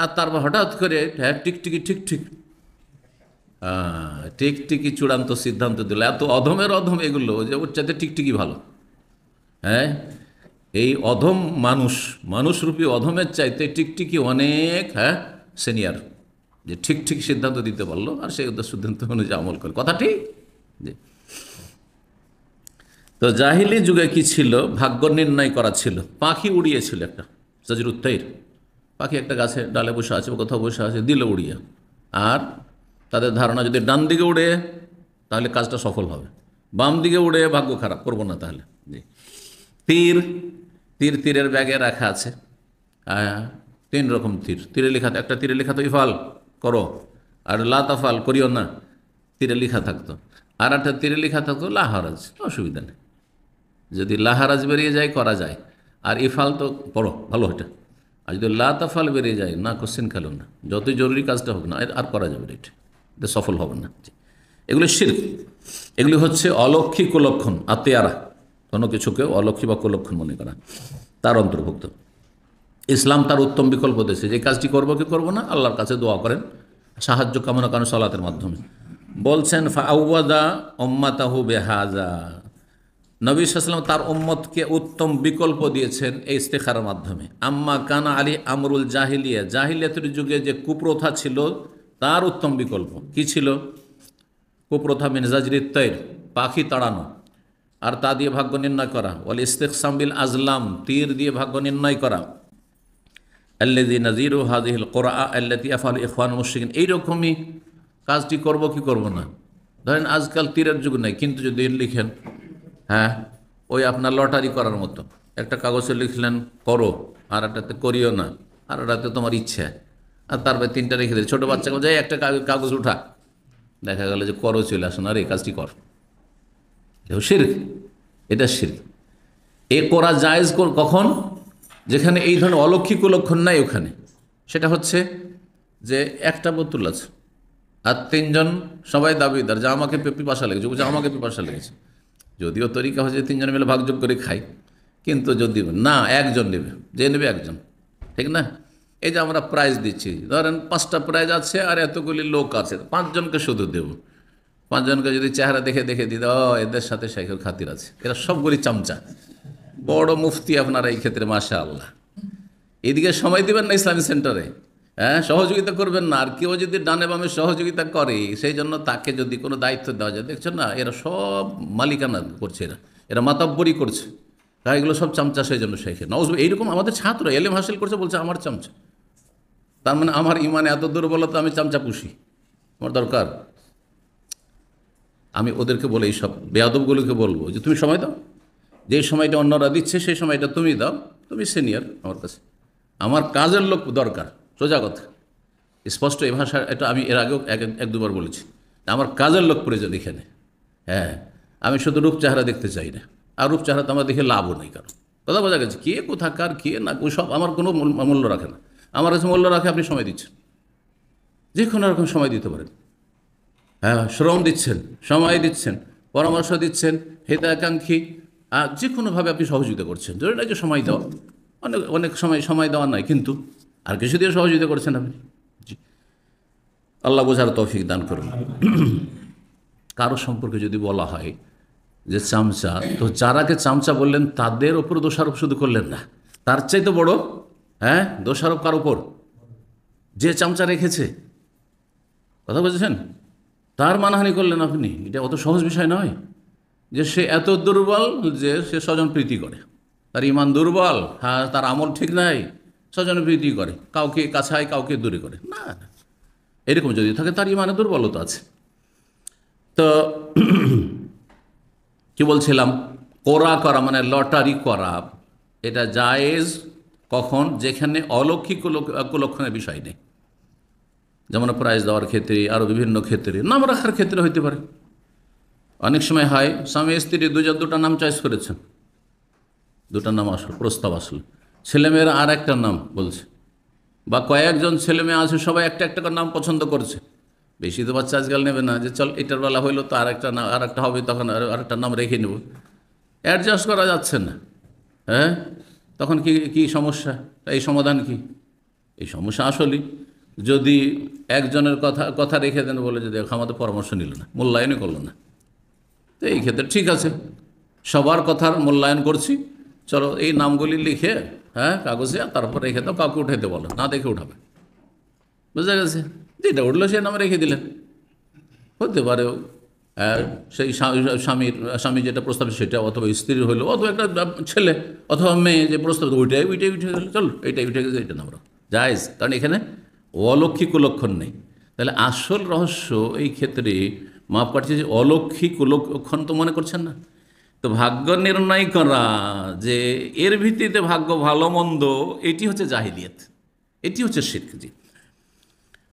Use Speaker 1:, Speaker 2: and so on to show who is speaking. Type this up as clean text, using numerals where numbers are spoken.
Speaker 1: আর তারপর হঠাৎ করে হ্যাঁ টিকটিকি ঠিক ঠিক টিকটিকি চূড়ান্ত সিদ্ধান্ত দিল। এত অধমের অধম এগুলো যে ওর চাইতে টিকটিকি ভালো। হ্যাঁ, এই অধম মানুষরূপী অধমের চাইতে টিকটিকি অনেক সিনিয়র, যে ঠিক ঠিক সিদ্ধান্ত দিতে পারলো আর সেই সিদ্ধান্ত অনুযায়ী আমল করে। কথা ঠিক। জি। তো জাহিলি যুগে কি ছিল? ভাগ্য নির্ণয় করা ছিল। পাখি উড়িয়েছিল একটা জাজরুত তাইর, পাখি একটা গাছে ডালে বসে আছে, কোথাও বসে আছে, দিল উড়িয়ে। আর তাদের ধারণা যদি ডান দিকে উড়ে তাহলে কাজটা সফল হবে, বাম দিকে উড়ে ভাগ্য খারাপ, করবো না তাহলে। জি। তীরের ব্যাগে রাখা আছে। তিন রকম তীরে লেখা, একটা তীরে লেখা তো ইফাল করো, আর লা তাফাল করিও না, তীরে লেখা থাকতো। আর একটা তীরে লেখা থাকতো লাহারাজ, অসুবিধা নেই, যদি লাহারাজ বেরিয়ে যায় করা যায়। আর ইফাল তো পড়ো ভালো, এটা। আর যদি লা তাফাল বেরিয়ে যায় না, কোশ্চেন খেলো না, যতই জরুরি কাজটা হোক না, আর করা যাবে না, এটা সফল হবে না। এগুলি শিরক, এগুলি হচ্ছে অলক্ষী কুলক্ষণ, আতেয়ারা, কোনো কিছুকে অলক্ষী বা কুলক্ষণ মনে করা, তার অন্তর্ভুক্ত। ইসলাম তার উত্তম বিকল্প দিয়েছে, যে কাজটি করবো কি করবো না, আল্লাহর কাছে দোয়া করেন, সাহায্য কামনা করেন সালাতের মাধ্যমে। বলছেন ফাআওয়াদা উম্মাতাহু বিহাযা, নবী সাল্লাল্লাহু আলাইহি ওয়াসাল্লাম তার উম্মতকে উত্তম বিকল্প দিয়েছেন এই ইস্তেখারার মাধ্যমে। আম্মা কানা আলী আমরুল জাহিলিয়া, জাহিলিয়াতের যুগে যে কুপ্রথা ছিল তার উত্তম বিকল্প কি ছিল? কুপ্রথা মিন জাজরিত তাইর, পাখি তাড়ানো আর তা দিয়ে ভাগ্য নির্ণয় করা। ওয়াল ইস্তিকসাম বিল আজলাম, তীর দিয়ে ভাগ্য নির্ণয় করা। আল্লাযী নাযীরু হাযিহিল কুরআ আল্লাতী আফআল ইখওয়ানুল মুশরিকিন, এইরকমই কাজটি করব কি করব না। ধরেন আজকাল তীরের যুগ নেই, কিন্তু যদি লিখেন ওই আপনার লটারি করার মতো, একটা কাগজে লিখলেন করো, আর একটাতে করিও না, আর ওটাতে তোমার ইচ্ছা, আর তারপরে তিনটা রেখে দিল। ছোটো বাচ্চাকে যাই একটা কাগজ উঠা, দেখা গেল যে করো চলে আসুন, আর এই কাজটি কর, শিরক, এটা শিরক। এ করা জায়েজ কখন? যেখানে এই ধরনের অলৌকিক লক্ষণ নাই ওখানে। সেটা হচ্ছে যে একটা বোতল আছে আর তিনজন সবাই দাবিদার যে আমাকে পিপাসা লেগেছে, বলছে আমাকে পিপাসা লেগেছে। যদিও তরিকা হচ্ছে তিনজন মিলে ভাগযোগ করে খাই, কিন্তু যদি না একজন নেবে, যে নেবে একজন, ঠিক না? এই যে আমরা প্রাইজ দিচ্ছি, ধরেন 5টা প্রাইজ আছে আর এতগুলি লোক আছে, 5জনকে শুধু দেব। 5জনকে যদি চেহারা দেখে দেখে দিই, এদের সাথে শেখের খাতির আছে, এরা সবগুলি চামচা, বড় মুফতি আপনারা এই ক্ষেত্রে, মাশাআল্লাহ। এদিকে সময় দিবেন না ইসলামী সেন্টারে, সহযোগিতা করবেন না। আর কেউ যদি ডানে বামে সহযোগিতা করে, সেই জন্য তাকে যদি কোনো দায়িত্ব দেওয়া যায়, দেখছেন না এরা সব মালিকানা করছে, এরা মাতাব্বরি করছে, তাই এগুলো সব চামচা, সেই জন্য শেখে নওয়াজ। এইরকম আমাদের ছাত্র এলেম হাসিল করছে, বলছে আমার চামচা, তার মানে আমার ইমানে এত দুর্বলতা, আমি চামচা পুষি, আমার দরকার। আমি ওদেরকে বলে, এইসব বেয়াদবগুলোকে বলবো যে তুমি সময় দাও, যে সময়টা অন্যরা দিচ্ছে সেই সময়টা তুমি দাও, তুমি সিনিয়র আমার কাছে, আমার কাজের লোক দরকার। সোজা কথা, স্পষ্ট এই ভাষা, এটা আমি এর আগেও এক দুবার বলেছি, আমার কাজের লোক প্রয়োজন এখানে। আমি শুধু রূপ চেহারা দেখতে চাই না, আর রূপ চেহারা তো আমার দেখে লাভও নেই কারণ। কথা বোঝা গেছে? কে কোথাকার, কে না, ওসব আমার কোনো মূল্য রাখে না। আমার কাছে মূল্য রাখে আপনি সময় দিচ্ছেন, যে কোনো রকম সময় দিতে পারেন, শ্রম দিচ্ছেন, সময় দিচ্ছেন, পরামর্শ দিচ্ছেন, হিতাকাঙ্ক্ষী, যে কোনোভাবে আপনি সহযোগিতা করছেন। ধরে না যে সময় দেওয়া, অনেক সময় দেওয়া নয়, কিন্তু আর কিছু দিয়ে সহযোগিতা করছেন আপনি। জি, আল্লাহ বোঝার তৌফিক দান করুন। কারো সম্পর্কে যদি বলা হয় যে চামচা, তো যারাকে চামচা বললেন তাদের ওপর দোষারোপ শুধু করলেন না, তার চাইতে বড় দোষারোপ কার ওপর? যে চামচা রেখেছে, কথা বলছেন, তার মানহানি করলেন আপনি। এটা অত সহজ বিষয় নয় যে সে এত দুর্বল যে সে স্বজন প্রীতি করে, তার ইমান দুর্বল, তার আমল ঠিক নাই, স্বজন প্রীতি করে, কাউকে কাছায় কাউকে দূরে করে না। এরকম যদি থাকে তার ইমানে দুর্বলতা আছে। তো কি বলছিলাম, কোরা করা মানে লটারি করা, এটা জায়েজ কখন? যেখানে অলৌকিক কুলক্ষণের বিষয় নেই, যেমন প্রাইজ দেওয়ার ক্ষেত্রে, আরও বিভিন্ন ক্ষেত্রে, নাম রাখার ক্ষেত্রে হইতে পারে। অনেক সময় হয় স্বামী স্ত্রী দুটা নাম চয়েস করেছেন, দুটা নাম আসলো, প্রস্তাব আসলো, ছেলেমেয়েরা আর একটা নাম বলছে, বা কয়েকজন ছেলেমেয়ে আছে সবাই একটা একটা করে নাম পছন্দ করছে। বেশি তো বাচ্চা আজকাল নেবে না, যে চল এটার বেলা হইলো তো আর একটা হবে, তখন আরেকটা নাম রেখে নেব, অ্যাডজাস্ট করা যাচ্ছে না। তখন কি সমস্যা? এই সমাধান কি? এই সমস্যা আসলেই যদি একজনের কথা কথা রেখে দেন, বলে যে দেখো আমাদের পরামর্শ নিল না, মূল্যায়নই করলো না, তো এই ক্ষেত্রে ঠিক আছে, সবার কথার মূল্যায়ন করছি, চলো এই নামগুলি লিখে কাগজে, তারপর রেখে দাও, কাউকে উঠাইতে বলো না, দেখে উঠাবে, বুঝা গেছে, যেটা উঠলো সে নামে রেখে দিলেন। হতে পারে সেই স্বামী যেটা প্রস্তাব সেটা, অথবা স্ত্রীর হলো, অথবা একটা ছেলে অথবা মেয়ে যে প্রস্তাব, ওইটাই উঠে গেল, চলো এইটাই উঠে গেছে, এইটা নামরা জায়েজ, কারণ এখানে অলৌকিক লক্ষণ নেই। তাহলে আসল রহস্য এই ক্ষেত্রে মাপ কাটছে যে অলৌকিক লক্ষণ তো মনে করছেন না, তো ভাগ্য নির্ণয় করা যে এর ভিত্তিতে ভাগ্য ভালো মন্দ, এটি হচ্ছে জাহিলিয়াত, এটি হচ্ছে শিরক। জি।